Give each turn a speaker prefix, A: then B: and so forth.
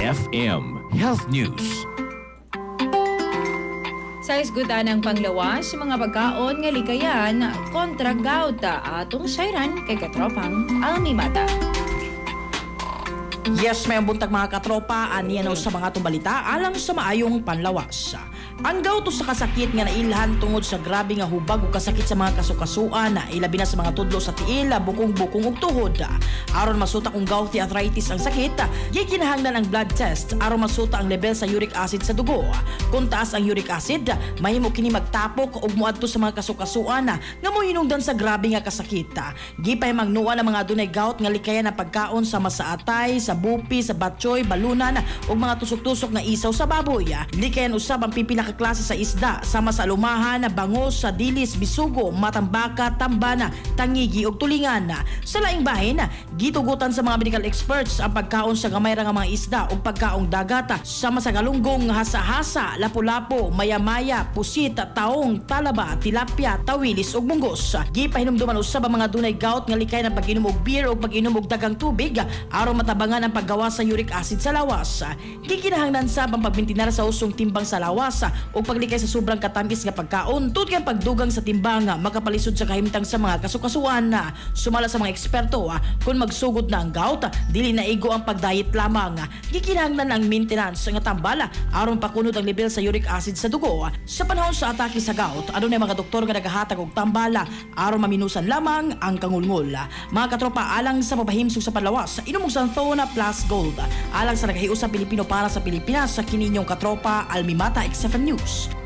A: FM Health News.
B: Sa isgutan ng panglawas, mga pagkaon nga likayan kontra gout atong sayran kay katropang Almimata.
C: Yes, may buntag mga katropa, aniyan sa mga tumbalita alang sa maayong panlawas. Ang gout sa kasakit nga nailhan tungod sa grabe nga hubag o kasakit sa mga kasukasuan, ilabi na sa mga tudlo sa tiil, bukong-bukong ug tuhod. Aron masuta kung gouty arthritis ang sakit, gikinahanglan ang blood test aron masuta ang level sa uric acid sa dugo. Kung taas ang uric acid, mahimo kini magtapok ug moadto sa mga kasukasuan nga mohinungdan sa grabe nga kasakit. Gipay magnuan ang mga adunay gout nga likayan na pagkaon sa masaatay, sa bupi, sa batchoy, balunan ug mga tusok-tusok nga isaw sa baboy. Likayan usab ang pipila ka klase sa isda sama sa lumahan, bangos, sa dilis, bisugo, matambaka, tambana, tangigi ug tulingan. Sa laing bahin, gitugutan sa mga medical experts ang pagkaon sa gamay ra nga mga isda ug pagkaong dagat sama sa galunggong, hasa-hasa, lapu-lapu, maya-maya, pusit, taong, talaba, tilapia, tawilis ug munggos. Gipahinumduman usab ang mga dunay gout nga likayan ang pag-inom og beer ug pag-inom og daghang tubig aron matabangan ang paggawa sa uric acid sa lawas. Gikinahanglan sab ang pagbintinar sa usong timbang sa lawas o paglikay sa sobrang katamis nga pagkaon tungod kay pagdugang sa timbang makapalisod sa kahimtang sa mga kasukasuan. Sumala sa mga eksperto, kung magsugod na ang gout, dili na igo ang pagdayet lamang. Gikinahanglan ang maintenance nga tambala aron pakunod ang level sa uric acid sa dugo. Sa panahon sa atake sa gout, adunay mga doktor nga nagahatag og tambala aron maminusan lamang ang kangulngol. Mga katropa, alang sa mapahimsog sa panlawas, inom og Santhona Plus Gold. Alang sa nagahius sa Pilipino para sa Pilipinas, sa kininyong katropa Almimata XFM News.